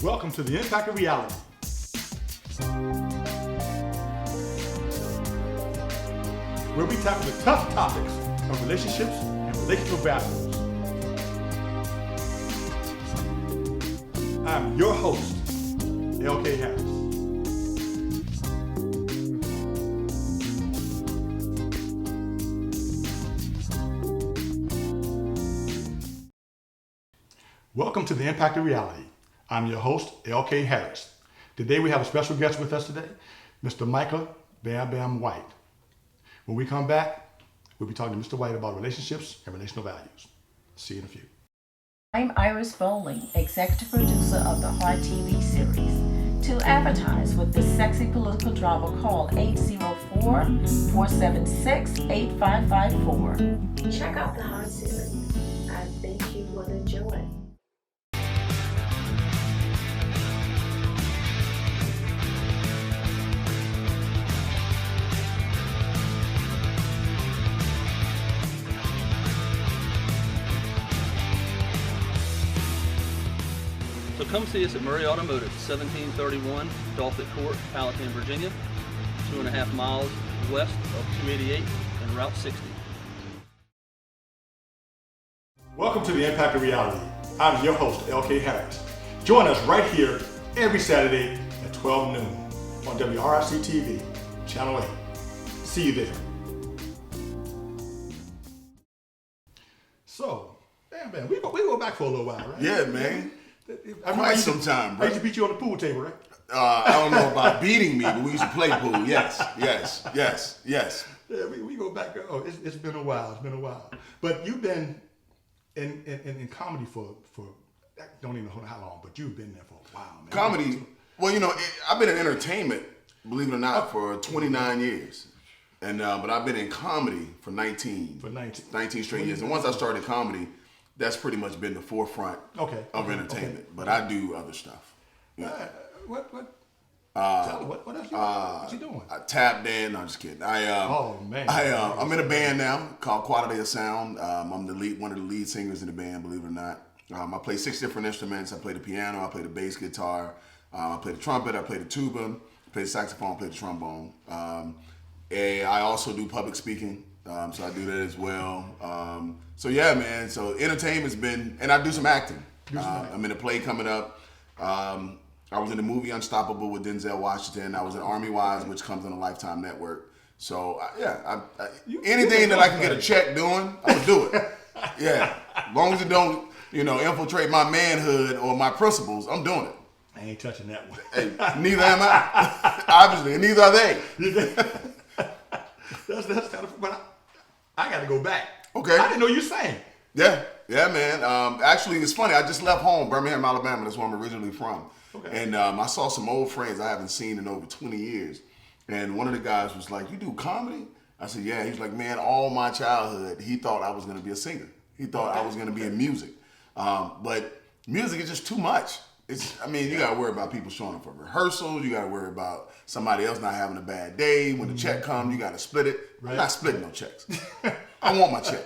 Welcome to the Impact of Reality. Where we tackle the tough topics of relationships and relational values. I'm your host, L.K. Harris. Welcome to the Impact of Reality. I'm your host, L.K. Harris. Today we have a special guest with us today, Mr. Micah Bamm White. When we come back, we'll be talking to Mr. White about relationships and relational values. See you in a few. I'm Iris Bowling, executive producer of the Heart TV series. To advertise with this sexy political drama, call 804-476-8554. Check out the Heart series. I think you will enjoy it. So come see us at Murray Automotive, 1731 Dolphin Court, Powhatan, Virginia, 2.5 miles west of 288 and Route 60. Welcome to the Impact of Reality. I'm your host, L.K. Harris. Join us right here every Saturday at 12 noon on WRIC TV, Channel 8. See you there. So, man, we go back for a little while, right? Yeah, man. I Some time, I bro. used to beat you on the pool table, right? I don't know about beating me, but we used to play pool. Yes. Yeah, we go back. Oh, it's been a while. It's been a while. But you've been in comedy for I don't even know how long, but you've been there for a while, man. Comedy, well, I've been in entertainment, believe it or not, for 29 years. And but I've been in comedy for 19 straight years. And once I started comedy, that's pretty much been the forefront of entertainment. Okay. But I do other stuff. Yeah. What else you doing? I tap dance. No, I'm just kidding. I'm in a band now called Quality of Sound. I'm one of the lead singers in the band, believe it or not. I play 6 different instruments. I play the piano, I play the bass guitar, I play the trumpet, I play the tuba, I play the saxophone, I play the trombone. And I also do public speaking, so I do that as well. So yeah, man. So entertainment's been, and I do some acting. I'm in a play coming up. I was in the movie Unstoppable with Denzel Washington. I was in Army Wives, which comes on the Lifetime Network. So anything that I can get a check doing, I would do it. Yeah, as long as it don't, infiltrate my manhood or my principles, I'm doing it. I ain't touching that one. Hey, neither am I. Obviously, and neither are they. That's kind of, but I got to go back. Okay. I didn't know you sang. Yeah, man. Actually, it's funny. I just left home, Birmingham, Alabama. That's where I'm originally from. Okay. And I saw some old friends I haven't seen in over 20 years. And one of the guys was like, "You do comedy?" I said, "Yeah." He's like, "Man, all my childhood, he thought I was going to be a singer. He thought I was going to be in music. But music is just too much. You got to worry about people showing up for rehearsals. You got to worry about somebody else not having a bad day. When the check comes, you got to split it. Right. I'm not splitting no checks. I want my check.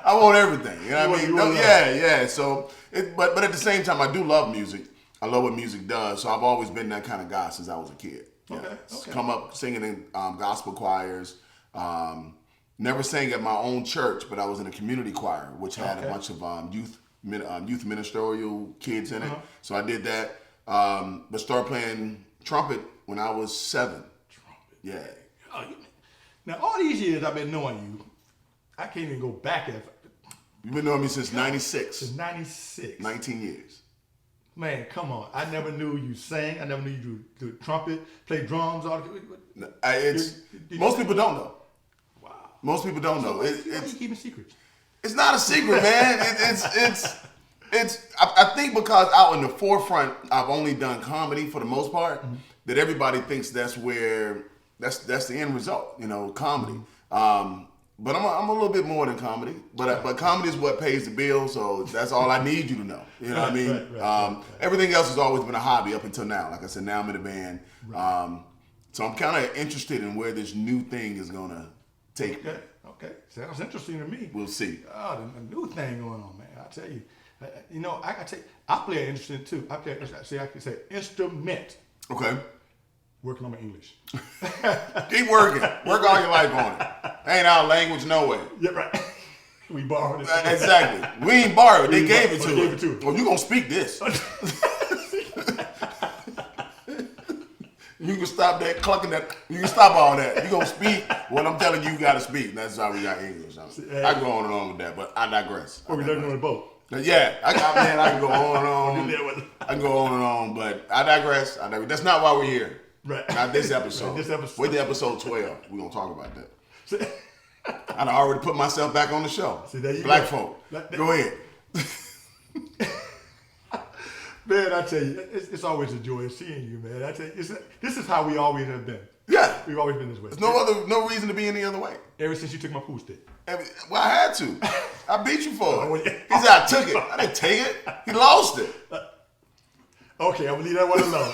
I want everything. You know what I mean? Yeah. So, but at the same time, I do love music. I love what music does. So I've always been that kind of guy since I was a kid. Yeah. Okay. Come up singing in gospel choirs. Never sang at my own church, but I was in a community choir, which had a bunch of youth ministerial kids in it. So I did that. But started playing trumpet when I was 7. Trumpet. Yeah. Oh, now all these years I've been knowing you, I can't even go back. You've been knowing me since 96. Since 96. 19 years. Man, come on. I never knew you sang. I never knew you do trumpet, play drums. Most people don't know. Wow. Most people don't know. Why are you keeping secrets? It's not a secret, man. I think because out in the forefront, I've only done comedy for the most part, that everybody thinks that's the end result, comedy. But I'm a little bit more than comedy. But comedy is what pays the bills, so that's all I need you to know. You know what I mean? Right. Everything else has always been a hobby up until now. Like I said, now I'm in a band. Right. So I'm kind of interested in where this new thing is gonna take me. Okay. Sounds interesting to me. We'll see. Oh, the new thing going on, man. I tell you. You know, I can I play an instrument too. I can say instrument. Okay. Working on my English. Keep working. Work all your life on it. Ain't our language, no way. Yeah, right. We borrowed it. Exactly. We ain't borrowed. They gave it to They gave it to us. Well, you gonna speak this. You can stop that clucking that. You can stop all that. You gonna speak what I'm telling you. You gotta speak. That's how we got English. I can go on and on with that, but I digress. Or we learned on the boat. Yeah, I can go on and on. I can go on and on, but I digress. That's not why we're here. Right. Not this episode. Right, this episode. Wait to episode 12. We're gonna talk about that. I already put myself back on the show. See, there you Black go. folk. Go ahead. Man, I tell you, it's always a joy seeing you, man. I tell you, this is how we always have been. Yeah. We've always been this way. There's no reason to be any other way. Ever since you took my pool stick. Well, I had to. I beat you for it. yeah. He said I took it. I didn't take it. He lost it. Okay, I'm gonna leave that one alone.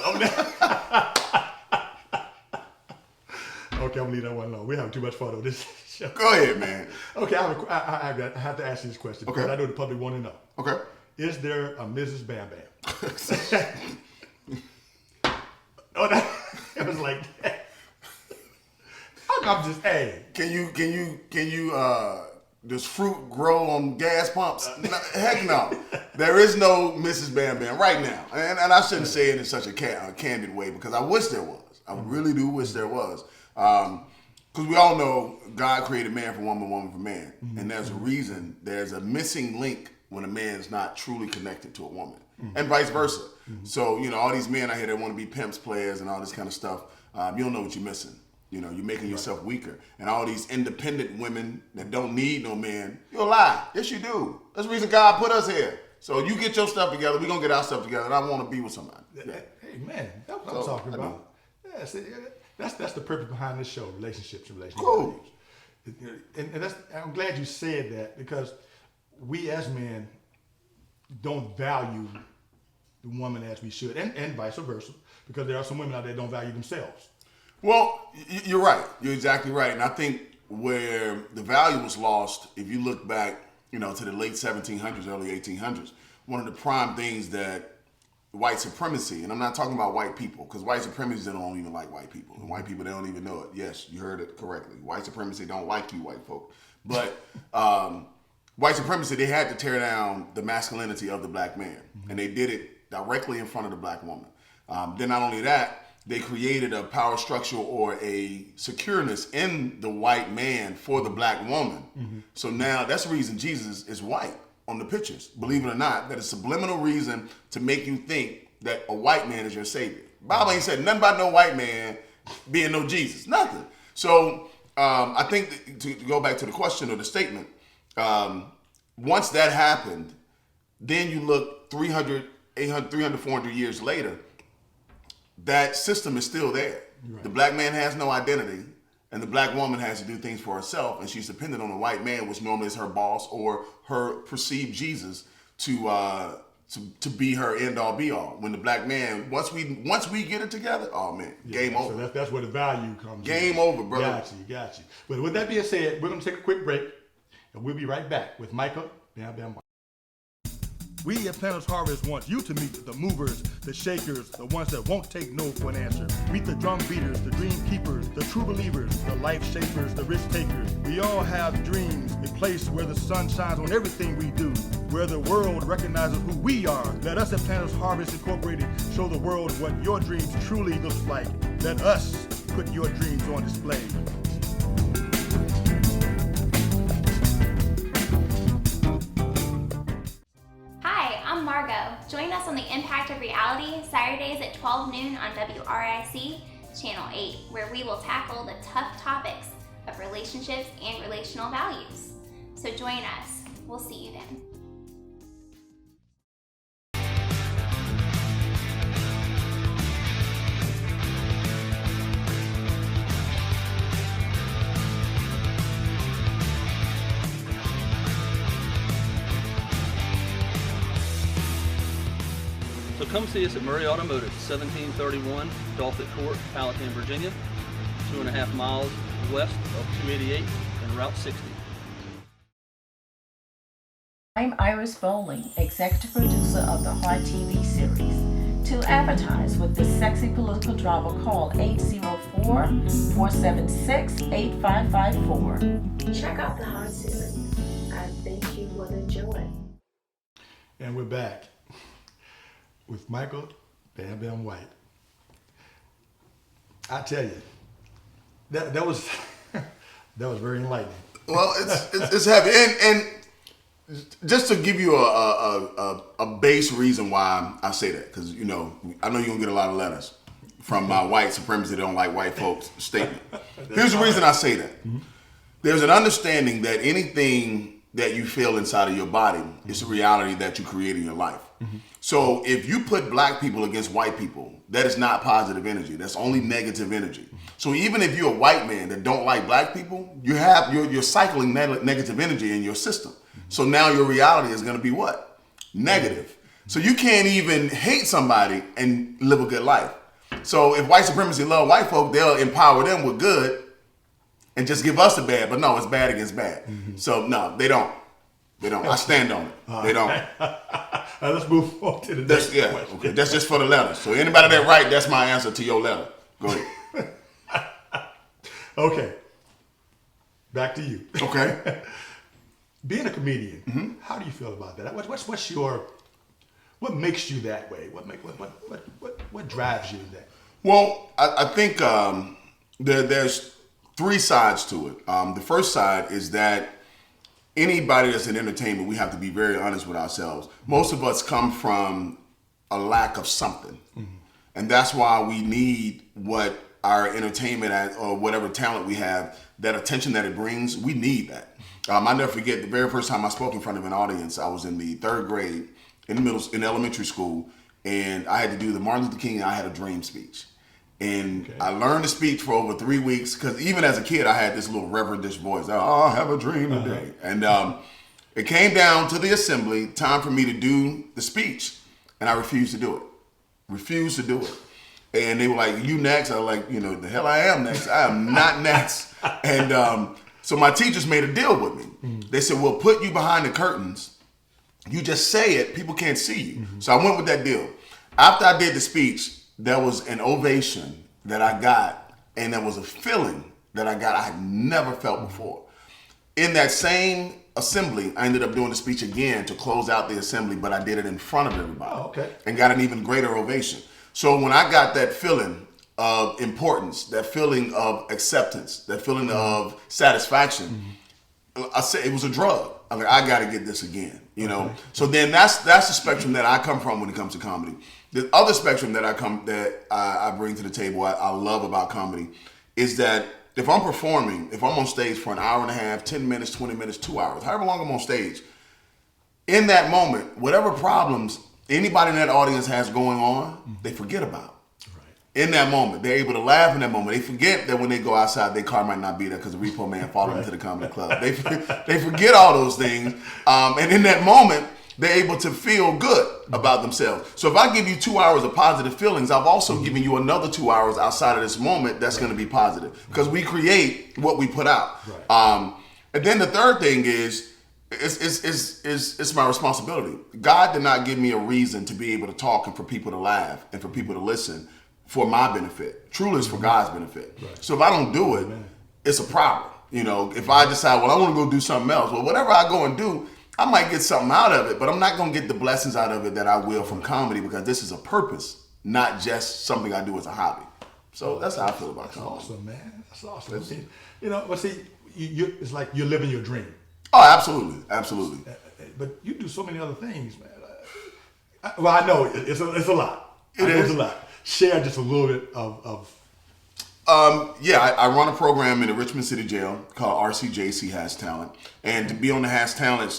Okay, I'm gonna leave that one alone. We're having too much fun on this show. Go ahead, man. Okay, I have to ask you this question because Okay. I know the public want to know. Okay. Is there a Mrs. Bamm Bamm? Oh, that, it was like that. I'm just, hey. Can you does fruit grow on gas pumps? No, heck no. There is no Mrs. Bamm Bamm right now. And I shouldn't say it in such a candid way because I wish there was. I really do wish there was. Because we all know God created man for woman, woman for man. And there's a reason there's a missing link when a man's not truly connected to a woman. And vice versa. So, you know, all these men out here that want to be pimps, players, and all this kind of stuff, you don't know what you're missing. You know, you're making yourself weaker. And all these independent women that don't need no man, you're a lie. Yes, you do. That's the reason God put us here. So you get your stuff together, we're going to get our stuff together, and I want to be with somebody. Yeah. Hey, man, that's what I'm talking about. Yeah, see, that's the purpose behind this show, relationships and relationship Cool. values. And I'm glad you said that because we as men don't value the woman as we should, and vice versa, because there are some women out there that don't value themselves. Well, you're right. You're exactly right. And I think where the value was lost, if you look back, you know, to the late 1700s, early 1800s, one of the prime things that white supremacy, and I'm not talking about white people, because white supremacy don't even like white people. And white people, they don't even know it. Yes, you heard it correctly. White supremacy don't like you, white folk. But white supremacy, they had to tear down the masculinity of the black man. And they did it directly in front of the black woman. Then not only that, they created a power structure or a secureness in the white man for the black woman. So now that's the reason Jesus is white on the pictures. Believe it or not, that is subliminal reason to make you think that a white man is your savior. Bible ain't said nothing about no white man being no Jesus, nothing. So I think to go back to the question or the statement, once that happened, then you look 300, 800, 300, 400 years later, that system is still there. Right. The black man has no identity, and the black woman has to do things for herself, and she's dependent on a white man, which normally is her boss or her perceived Jesus, to be her end all be all. When the black man, once we get it together, oh man, game over. So that's where the value comes. Game over, brother. Got you. But with that being said, we're gonna take a quick break, and we'll be right back with Micah, Bamm Bamm. We at Planters Harvest want you to meet the movers, the shakers, the ones that won't take no for an answer. Meet the drum beaters, the dream keepers, the true believers, the life shapers, the risk takers. We all have dreams, a place where the sun shines on everything we do, where the world recognizes who we are. Let us at Planters Harvest Incorporated show the world what your dreams truly looks like. Let us put your dreams on display. Join us on the Impact of Reality, Saturdays at 12 noon on WRIC Channel 8, where we will tackle the tough topics of relationships and relational values. So join us. We'll see you then. So come see us at Murray Automotive, 1731 Dolphin Court, Powhatan, Virginia, 2.5 miles west of 288 and Route 60. I'm Iris Bowling, executive producer of the Heart TV series. To advertise with this sexy political drama, call 804-476-8554. Check out the Heart series. I think you will enjoy. And we're back with Michael Bamm White. I tell you, that was that was very enlightening. Well, it's heavy, and just to give you a base reason why I say that, because I know you're gonna get a lot of letters from my white supremacy that don't like white folks statement. Here's the reason I say that. There's an understanding that anything that you feel inside of your body is a reality that you create in your life. So if you put black people against white people, that is not positive energy. That's only negative energy. So even if you're a white man that don't like black people, you're cycling negative energy in your system. So now your reality is going to be what? Negative. So you can't even hate somebody and live a good life. So if white supremacy love white folk, they'll empower them with good and just give us the bad. But no, it's bad against bad. So no, they don't. They don't. I stand on it. They don't. Let's move on to the next question. Okay. That's just for the letter. So anybody that write, that's my answer to your letter. Go ahead. Okay. Back to you. Okay. Being a comedian, how do you feel about that? What makes you that way? What drives you to that? Well, I think there's three sides to it. The first side is that anybody that's in entertainment, we have to be very honest with ourselves. Most of us come from a lack of something. And that's why we need what our entertainment or whatever talent we have, that attention that it brings, we need that. I never forget the very first time I spoke in front of an audience. I was in the third grade in elementary school, and I had to do the Martin Luther King I Had a Dream speech. And I learned the speech for over 3 weeks, because even as a kid, I had this little reverentish voice. I have a dream today. And it came down to the assembly, time for me to do the speech, and I refused to do it. Refused to do it. And they were like, you next? I was like, the hell I am next. I am not next. And so my teachers made a deal with me. They said, we'll put you behind the curtains. You just say it, people can't see you. So I went with that deal. After I did the speech, there was an ovation that I got, and there was a feeling that I got I had never felt before. In that same assembly, I ended up doing the speech again to close out the assembly, but I did it in front of everybody. And got an even greater ovation. So when I got that feeling of importance, that feeling of acceptance, that feeling of satisfaction, I said it was a drug. I mean, I got to get this again, So then that's the spectrum that I come from when it comes to comedy. The other spectrum that I bring to the table, I love about comedy, is that if I'm performing, if I'm on stage for an hour and a half, 10 minutes, 20 minutes, 2 hours, however long I'm on stage, in that moment, whatever problems anybody in that audience has going on, they forget about. In that moment, they're able to laugh in that moment. They forget that when they go outside, their car might not be there because the repo man followed them to the comedy club. They forget all those things. And in that moment, they're able to feel good about themselves. So if I give you 2 hours of positive feelings, I've also given you another 2 hours outside of this moment that's going to be positive, because we create what we put out. And then the third thing is, it's my responsibility. God did not give me a reason to be able to talk and for people to laugh and for people to listen for my benefit. Truly, it's for God's benefit. So if I don't do it, it's a problem. If I decide, well, I want to go do something else, well, whatever I go and do, I might get something out of it, but I'm not going to get the blessings out of it that I will from comedy, because this is a purpose, not just something I do as a hobby. So that's how I feel about comedy. That's awesome, man. That's awesome. It's like you're living your dream. Oh, absolutely. Absolutely. But you do so many other things, man. I know it's a lot. It's a lot. Share just a little bit of. I run a program in the Richmond City Jail called RCJC Has Talent. And to be on the Has Talent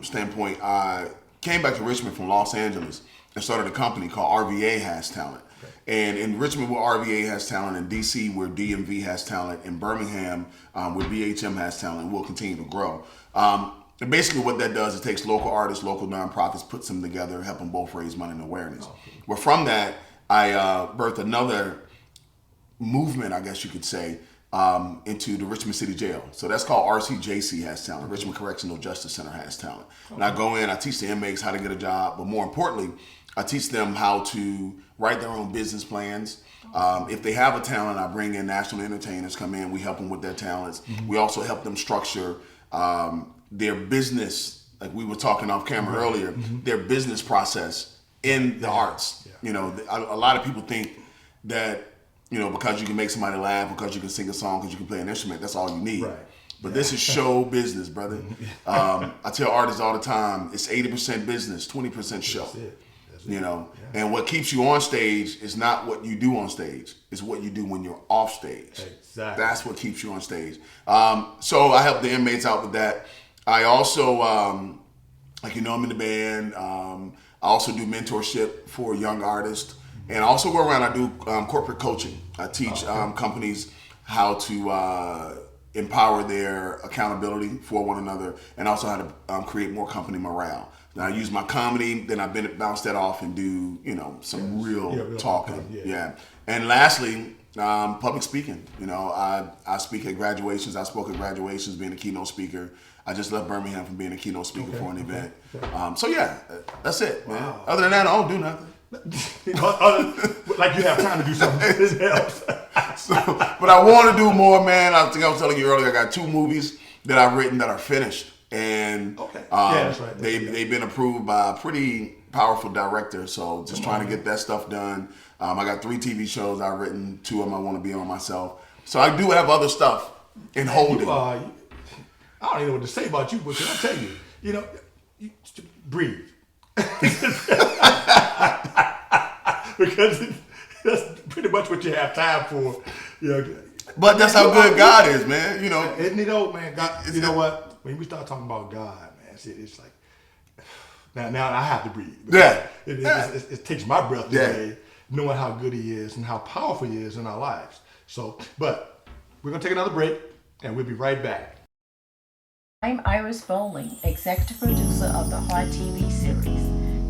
standpoint, I came back to Richmond from Los Angeles and started a company called RVA Has Talent. And in Richmond, where RVA Has Talent, in DC, where DMV Has Talent, in Birmingham, where BHM Has Talent, and we'll continue to grow. And basically what that does, it takes local artists, local nonprofits, puts them together, help them both raise money and awareness. Well, from that, I birthed another movement, I guess you could say, into the Richmond City Jail. So that's called RCJC has talent. Richmond Correctional Justice Center has talent. And I go in, I teach the inmates how to get a job, but more importantly, I teach them how to write their own business plans. If they have a talent, I bring in national entertainers, come in, we help them with their talents. We also help them structure their business, like we were talking off camera earlier, their business process in the arts. You know, a lot of people think that, you know, because you can make somebody laugh, because you can sing a song, because you can play an instrument, that's all you need. But this is show business, brother. I tell artists all the time, it's 80% business, 20% show. You know, and what keeps you on stage is not what you do on stage. It's what you do when you're off stage. Exactly. That's what keeps you on stage. So I help the inmates out with that. I also, like, you know, I'm in the band. I also do mentorship for young artists. And I also go around, I do corporate coaching. I teach companies how to empower their accountability for one another, and also how to create more company morale. Now I use my comedy, then I bounce that off and do, you know, some real talking. And lastly, public speaking. You know, I speak at graduations. I spoke at graduations being a keynote speaker. I just left Birmingham from being a keynote speaker for an event. So yeah, that's it, man. Wow. Other than that, I don't do nothing. Like you have time to do something else. But I want to do more, man. I think I was telling you earlier, I got 2 movies that I've written that are finished. And that's right. They've been approved by a pretty powerful director. So just trying to get that stuff done. I got 3 TV shows I've written. 2 of them I want to be on myself. So I do have other stuff in holding. I don't even know what to say about you, but can I tell you, you know, you breathe. Because that's pretty much what you have time for. You know. But that's how good God is, man. You know, isn't it old, man? God, you know what? When we start talking about God, man, it's like now I have to breathe. It takes my breath away, knowing how good He is and how powerful He is in our lives. So, but we're gonna take another break, and we'll be right back. I'm Iris Bowling, executive producer of the Heart TV series.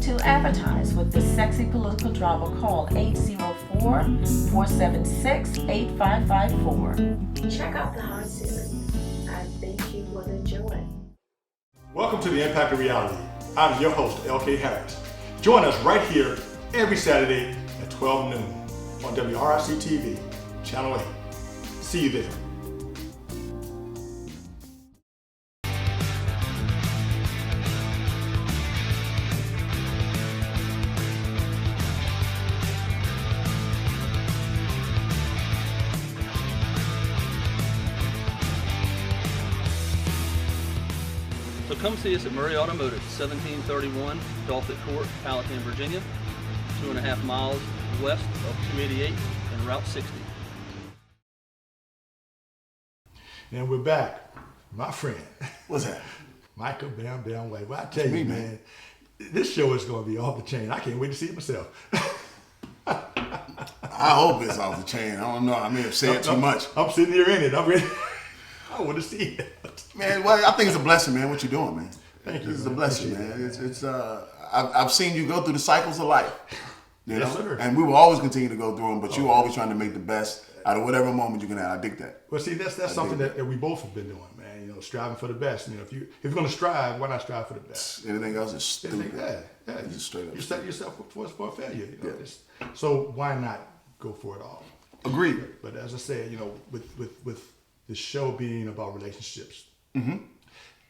To advertise with this sexy political drama, call 804-476-8554. Check out the Heart series. I think you will enjoy it. Welcome to the Impact of Reality. I'm your host, LK Harris. Join us right here every Saturday at 12 noon on WRIC TV, Channel 8. See you there. So come see us at Murray Automotive, 1731 Dolphin Court, Powhatan, Virginia, 2.5 miles west of 288 and Route 60. And we're back. My friend. what's that? Micah, Bamm, White. Well, I tell you, man, this show is going to be off the chain. I can't wait to see it myself. I hope it's off the chain. I don't know. I may have said too much. I'm sitting here in it. I'm ready. I want to see it. Man, well, I think it's a blessing, man, what you're doing, man. Thank you. This is a blessing, man. I've seen you go through the cycles of life. You know? Yes, sir. And we will always continue to go through them, but you're always trying to make the best out of whatever moment you can have. I dig that. Well, see, that's something that we both have been doing, man. You know, striving for the best. You know, if you're going to strive, why not strive for the best? Anything else is stupid. Yeah. It's just straight up. You set yourself up for a failure. You know? So why not go for it all? Agreed. But as I said, you know, with the show being about relationships,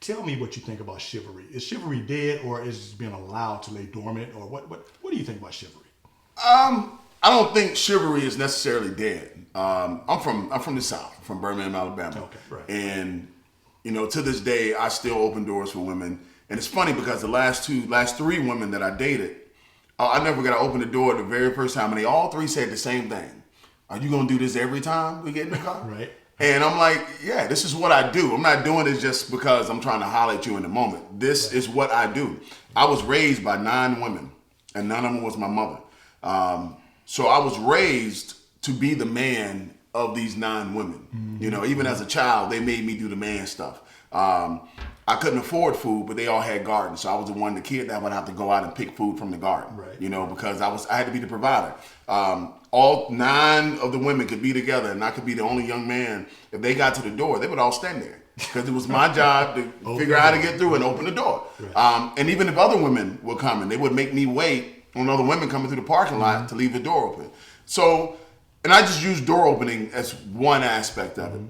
tell me what you think about chivalry. Is chivalry dead, or is it being allowed to lay dormant, or what do you think about chivalry? I don't think chivalry is necessarily dead. I'm from the South, from Birmingham, Alabama. Okay, right. And you know, to this day, I still open doors for women. And it's funny because the last 3 women that I dated, I never got to open the door the very first time, and they all 3 said the same thing. Are you gonna do this every time we get in the car? Right. And I'm like, yeah, this is what I do. I'm not doing it just because I'm trying to holler at you in the moment. This is what I do. I was raised by 9 women, and none of them was my mother. So I was raised to be the man of these 9 women. You know, even as a child, they made me do the man stuff. I I couldn't afford food, but they all had gardens. So I was the kid that would have to go out and pick food from the garden, Right. Because I had to be the provider. All 9 of the women could be together, and I could be the only young man. If they got to the door, they would all stand there because it was my job to figure out how to get through and open the door. Right. And even if other women were coming, they would make me wait on other women coming through the parking lot to leave the door open. So, and I just use door opening as one aspect of it.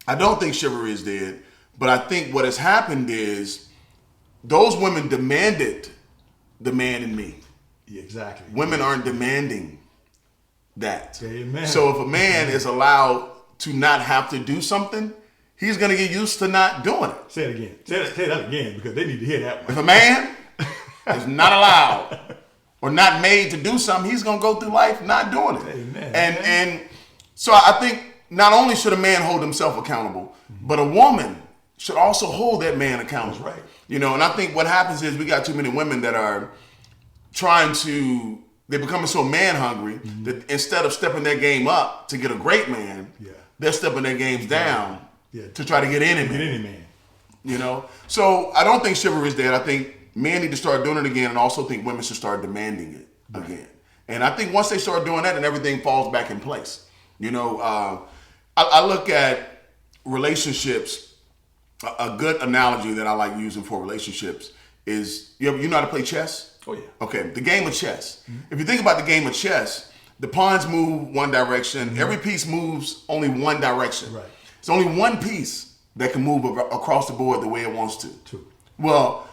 I don't think chivalry is dead, but I think what has happened is those women demanded the man in me. Yeah, exactly. Women aren't demanding that. Amen. So if a man is allowed to not have to do something, he's going to get used to not doing it. Say it again. Say that again because they need to hear that one. If a man is not allowed or not made to do something, he's going to go through life not doing it. Amen. And so I think not only should a man hold himself accountable, but a woman should also hold that man accountable. That's right. And I think what happens is we got too many women that are they're becoming so man hungry that instead of stepping their game up to get a great man, they're stepping their games down to try to get any man. So I don't think chivalry is dead. I think men need to start doing it again, and also think women should start demanding it again. And I think once they start doing that, then everything falls back in place. I look at relationships. A good analogy that I like using for relationships is you know how to play chess? Oh yeah. Okay, the game of chess. If you think about the game of chess, the pawns move one direction. Every piece moves only one direction. Right. It's only one piece that can move across the board the way it wants to. Two. Well,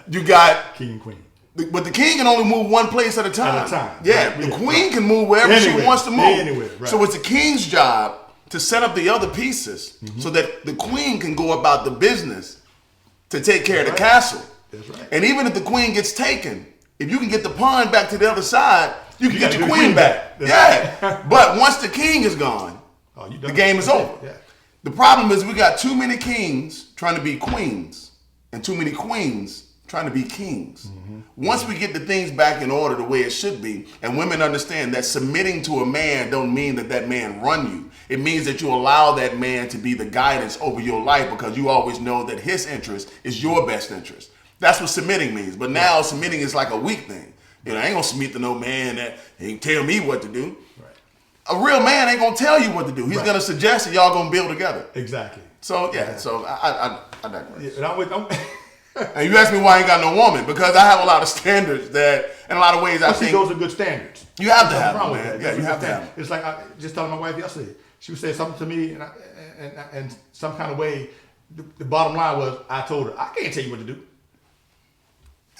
you got king and queen. But the king can only move one place at a time. At a time. Yeah, Right. the queen can move wherever she wants to move. Anywhere. Right. So it's the king's job to set up the other pieces so that the queen can go about the business to take care of the castle. That's right. And even if the queen gets taken, if you can get the pawn back to the other side, you can get your queen back. Yeah. But once the king is gone, the game is over. Yeah. The problem is we got too many kings trying to be queens and too many queens trying to be kings. Once we get the things back in order the way it should be, and women understand that submitting to a man don't mean that man run you. It means that you allow that man to be the guidance over your life because you always know that his interest is your best interest. That's what submitting means. But now submitting is like a weak thing. I ain't gonna submit to no man that ain't tell me what to do. Right. A real man ain't gonna tell you what to do. He's gonna suggest that y'all gonna build together. Exactly. So yeah, so I digress. Yeah, and and you ask me why I ain't got no woman, because I have a lot of standards that, in a lot of ways, I think those are good standards. You have to have them, man. Yeah, you have to have them. It's like I just telling my wife yesterday. She was saying something to me, and some kind of way. The bottom line was, I told her, I can't tell you what to do.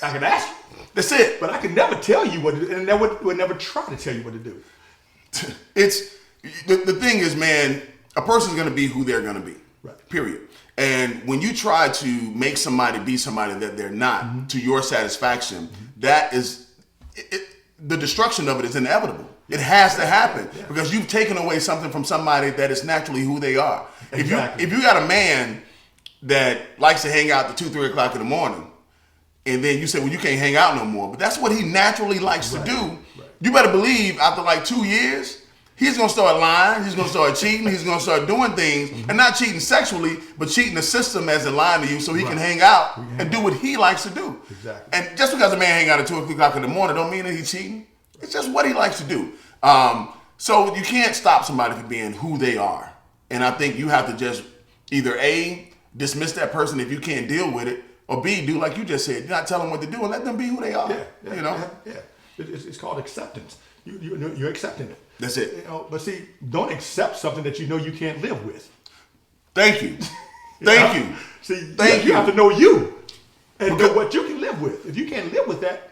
I can ask you. That's it. But I can never tell you what to do, and I would never try to tell you what to do. It's the thing is, man, a person's gonna be who they're gonna be. Right. Period. And when you try to make somebody be somebody that they're not to your satisfaction, that is the destruction of it is inevitable. It has to happen because you've taken away something from somebody that is naturally who they are. Exactly. If you got a man that likes to hang out to 2-3 o'clock in the morning, and then you say, well, you can't hang out no more, but that's what he naturally likes to do. Right. You better believe after like 2 years, he's going to start lying, he's going to start cheating, he's going to start doing things, and not cheating sexually, but cheating the system as in lying to you so he can hang out and do what he likes to do. Exactly. And just because a man hang out at 2 o'clock in the morning don't mean that he's cheating. It's just what he likes to do. So you can't stop somebody from being who they are. And I think you have to just either A, dismiss that person if you can't deal with it, or B, do like you just said, not tell them what to do and let them be who they are. It's called acceptance. You're accepting it. That's it. But see, don't accept something that you know you can't live with. Thank you. Thank you. See, you have to know you and know what you can live with. If you can't live with that.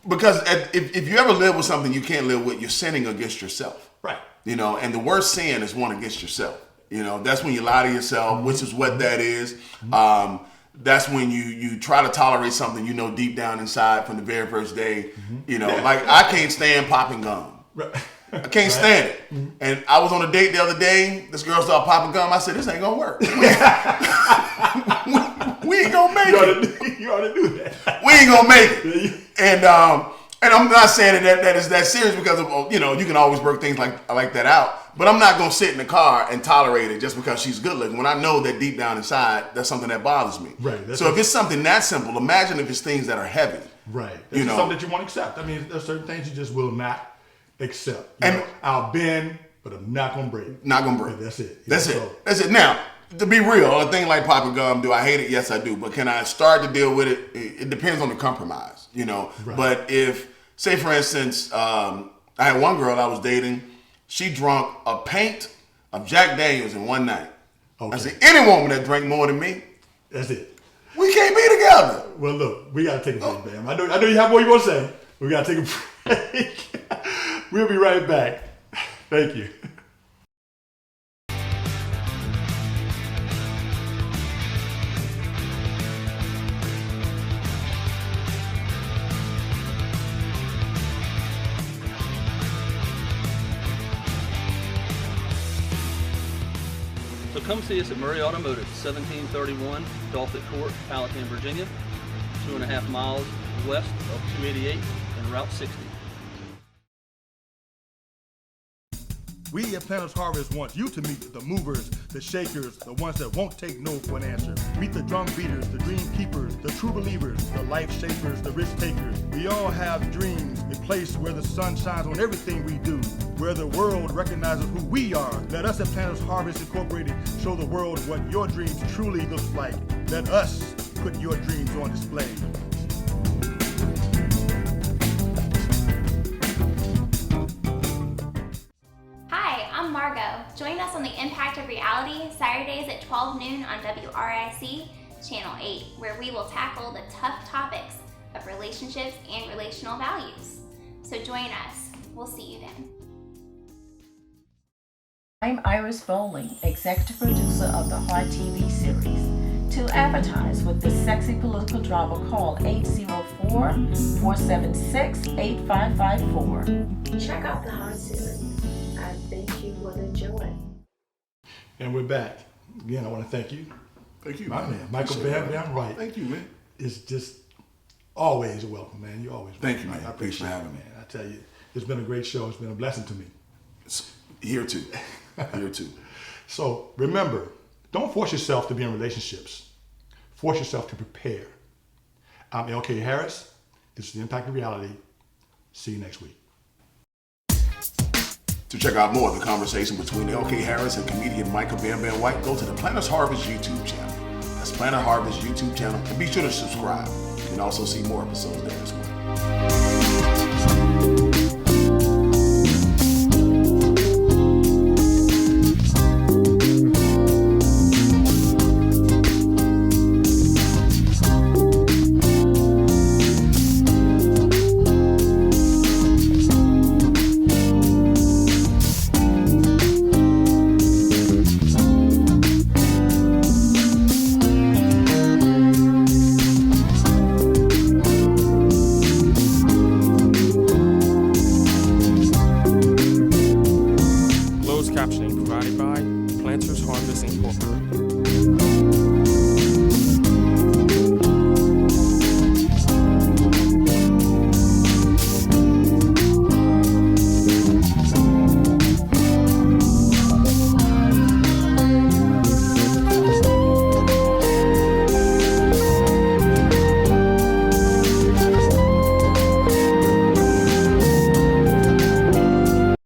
Because if you ever live with something you can't live with, you're sinning against yourself. Right. And the worst sin is one against yourself. That's when you lie to yourself, which is what that is. That's when you try to tolerate something you know deep down inside from the very first day. Like I can't stand popping gum. Right. I can't stand it. And I was on a date the other day. This girl started popping gum. I said, this ain't gonna work. We ain't gonna make it. You ought to do that. We ain't gonna make it. And And I'm not saying that is that serious because of, you can always work things like that out. But I'm not gonna sit in the car and tolerate it just because she's good looking when I know that deep down inside that's something that bothers me. Right. So if it's something that simple, imagine if it's things that are heavy. Right. It's something that you won't accept. I mean, there's certain things you just will not accept. I'll bend, but I'm not gonna break. Not gonna break. That's it. That's it. Now, to be real, a thing like popping gum, do I hate it? Yes, I do. But can I start to deal with it? It depends on the compromise, Right. But if, say for instance, I had one girl I was dating, she drunk a pint of Jack Daniels in one night. Okay. I said, any woman that drank more than me, that's it. We can't be together. Well, look, we gotta take a break, Bam. I know you have more you want to say. We gotta take a break. We'll be right back. Thank you. So come see us at Murray Automotive, 1731 Dolphin Court, Powhatan, Virginia, 2.5 miles west of 288 and Route 60. We at Planters Harvest want you to meet the movers, the shakers, the ones that won't take no for an answer. Meet the drum beaters, the dream keepers, the true believers, the life shapers, the risk takers. We all have dreams, a place where the sun shines on everything we do, where the world recognizes who we are. Let us at Planters Harvest Incorporated show the world what your dreams truly look like. Let us put your dreams on display. Join us on the Impact of Reality, Saturdays at 12 noon on WRIC, Channel 8, where we will tackle the tough topics of relationships and relational values. So join us. We'll see you then. I'm Iris Bowling, executive producer of the Heart TV series. To advertise with this sexy political drama, call 804-476-8554. Check out the Heart series. I think you will enjoy it. And we're back. Again, I want to thank you. Thank you, my man. Michael Bamm, right. Thank you, man. It's just always a welcome, man. You always Thank you, man. man. I appreciate Thanks for it, having me. man. I tell you, it's been a great show. It's been a blessing to me. Here too. Here too. So remember, don't force yourself to be in relationships. Force yourself to prepare. I'm LK Harris. This is The Impact of Reality. See you next week. To check out more of the conversation between LK Harris and comedian Micah Bamm White, go to the Planters Harvest YouTube channel. That's Planters Harvest YouTube channel. And be sure to subscribe. You can also see more episodes there as well. Captioning provided by Planters Harvest Incorporated.